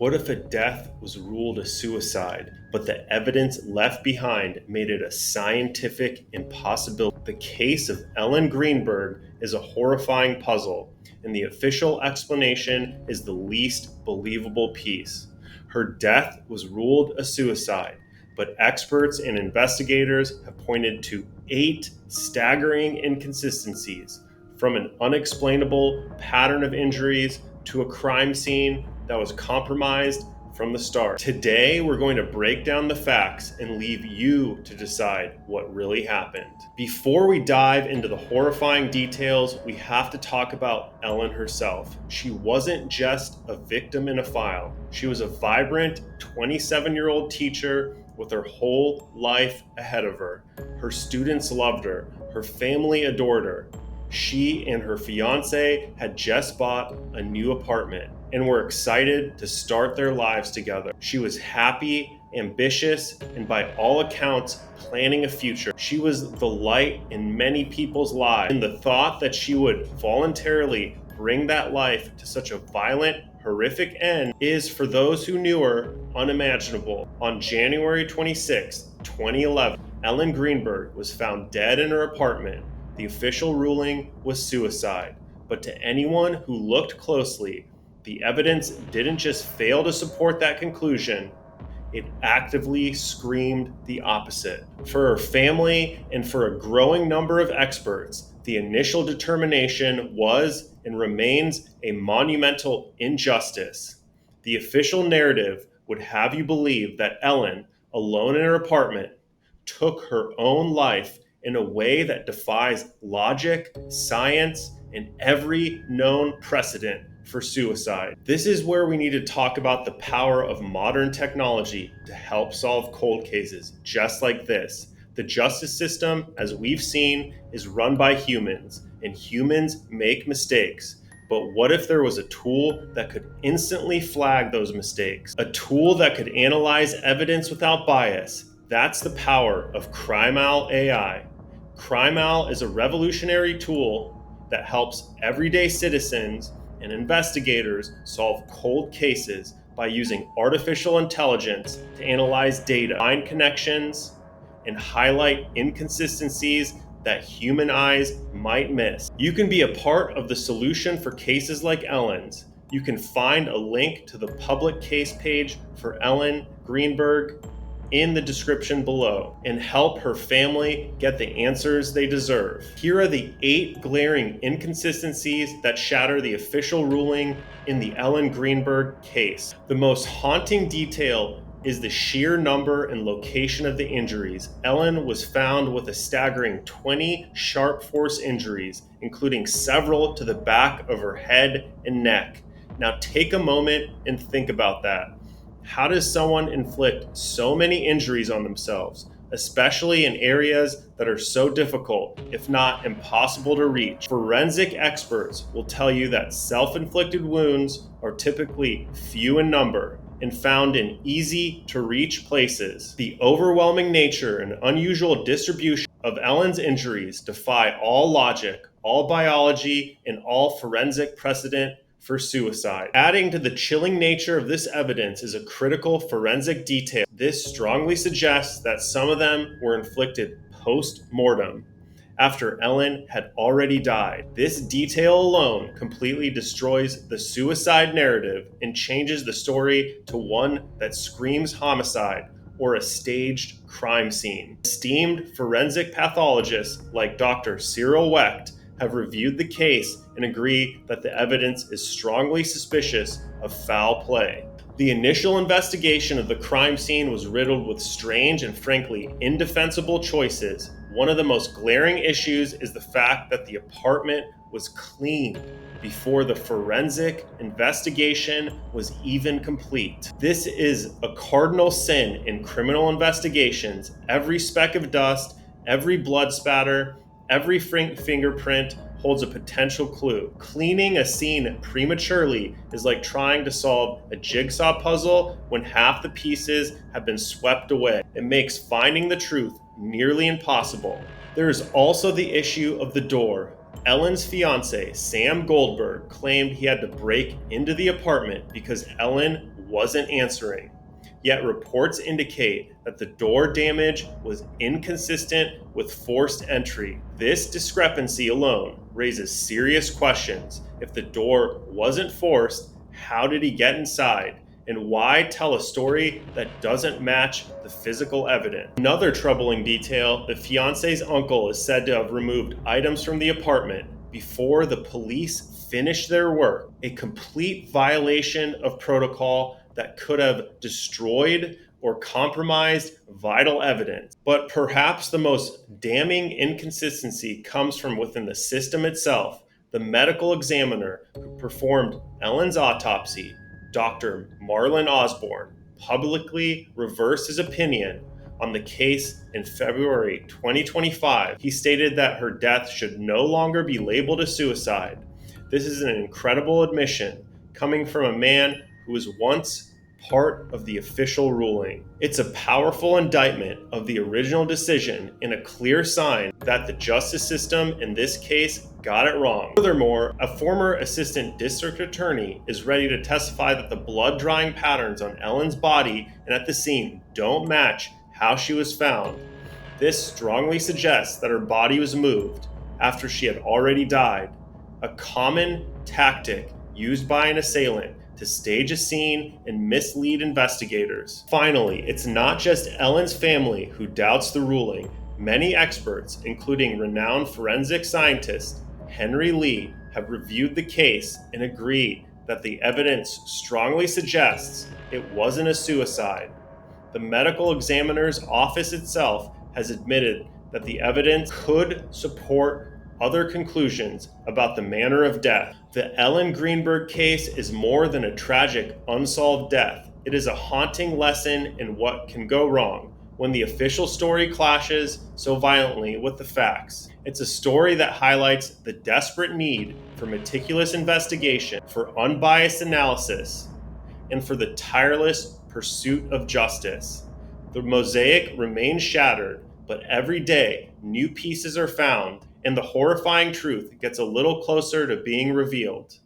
What if a death was ruled a suicide, but the evidence left behind made it a scientific impossibility? The case of Ellen Greenberg is a horrifying puzzle, and the official explanation is the least believable piece. Her death was ruled a suicide, but experts and investigators have pointed to 8 staggering inconsistencies, from an unexplainable pattern of injuries to a crime scene that was compromised from the start. Today, we're going to break down the facts and leave you to decide what really happened. Before we dive into the horrifying details, we have to talk about Ellen herself. She wasn't just a victim in a file. She was a vibrant 27-year-old teacher with her whole life ahead of her. Her students loved her. Her family adored her. She and her fiancé had just bought a new apartment and were excited to start their lives together. She was happy, ambitious, and by all accounts, planning a future. She was the light in many people's lives, and the thought that she would voluntarily bring that life to such a violent, horrific end is, for those who knew her, unimaginable. On January 26, 2011, Ellen Greenberg was found dead in her apartment. The official ruling was suicide, but to anyone who looked closely, the evidence didn't just fail to support that conclusion, it actively screamed the opposite. For her family and for a growing number of experts, the initial determination was and remains a monumental injustice. The official narrative would have you believe that Ellen, alone in her apartment, took her own life in a way that defies logic, science, and every known precedent for suicide. This is where we need to talk about the power of modern technology to help solve cold cases just like this. The justice system, as we've seen, is run by humans, and humans make mistakes. But what if there was a tool that could instantly flag those mistakes? A tool that could analyze evidence without bias. That's the power of CrimeOwl AI. CrimeOwl is a revolutionary tool that helps everyday citizens and investigators solve cold cases by using artificial intelligence to analyze data, find connections, and highlight inconsistencies that human eyes might miss. You can be a part of the solution for cases like Ellen's. You can find a link to the public case page for Ellen Greenberg in the description below and help her family get the answers they deserve. Here are the 8 glaring inconsistencies that shatter the official ruling in the Ellen Greenberg case. The most haunting detail is the sheer number and location of the injuries. Ellen was found with a staggering 20 sharp force injuries, including several to the back of her head and neck. Now take a moment and think about that. How does someone inflict so many injuries on themselves, especially in areas that are so difficult, if not impossible to reach? Forensic experts will tell you that self-inflicted wounds are typically few in number and found in easy-to-reach places. The overwhelming nature and unusual distribution of Ellen's injuries defy all logic, all biology, and all forensic precedent for suicide. Adding to the chilling nature of this evidence is a critical forensic detail. This strongly suggests that some of them were inflicted post-mortem, after Ellen had already died. This detail alone completely destroys the suicide narrative and changes the story to one that screams homicide or a staged crime scene. Esteemed forensic pathologists like Dr. Cyril Wecht have reviewed the case and agree that the evidence is strongly suspicious of foul play. The initial investigation of the crime scene was riddled with strange and frankly indefensible choices. One of the most glaring issues is the fact that the apartment was cleaned before the forensic investigation was even complete. This is a cardinal sin in criminal investigations. Every speck of dust, every blood spatter, every fingerprint holds a potential clue. Cleaning a scene prematurely is like trying to solve a jigsaw puzzle when half the pieces have been swept away. It makes finding the truth nearly impossible. There is also the issue of the door. Ellen's fiancé, Sam Goldberg, claimed he had to break into the apartment because Ellen wasn't answering. Yet reports indicate that the door damage was inconsistent with forced entry. This discrepancy alone raises serious questions. If the door wasn't forced, how did he get inside? And why tell a story that doesn't match the physical evidence? Another troubling detail, the fiancé's uncle is said to have removed items from the apartment before the police finished their work, a complete violation of protocol that could have destroyed or compromised vital evidence. But perhaps the most damning inconsistency comes from within the system itself. The medical examiner who performed Ellen's autopsy, Dr. Marlon Osborne, publicly reversed his opinion on the case in February 2025. He stated that her death should no longer be labeled a suicide. This is an incredible admission coming from a man who was once part of the official ruling. It's a powerful indictment of the original decision and a clear sign that the justice system in this case got it wrong. Furthermore, a former assistant district attorney is ready to testify that the blood drying patterns on Ellen's body and at the scene don't match how she was found. This strongly suggests that her body was moved after she had already died, a common tactic used by an assailant to stage a scene and mislead investigators. Finally, it's not just Ellen's family who doubts the ruling. Many experts, including renowned forensic scientist Henry Lee, have reviewed the case and agree that the evidence strongly suggests it wasn't a suicide. The medical examiner's office itself has admitted that the evidence could support other conclusions about the manner of death. The Ellen Greenberg case is more than a tragic, unsolved death. It is a haunting lesson in what can go wrong when the official story clashes so violently with the facts. It's a story that highlights the desperate need for meticulous investigation, for unbiased analysis, and for the tireless pursuit of justice. The mosaic remains shattered, but every day new pieces are found, and the horrifying truth gets a little closer to being revealed.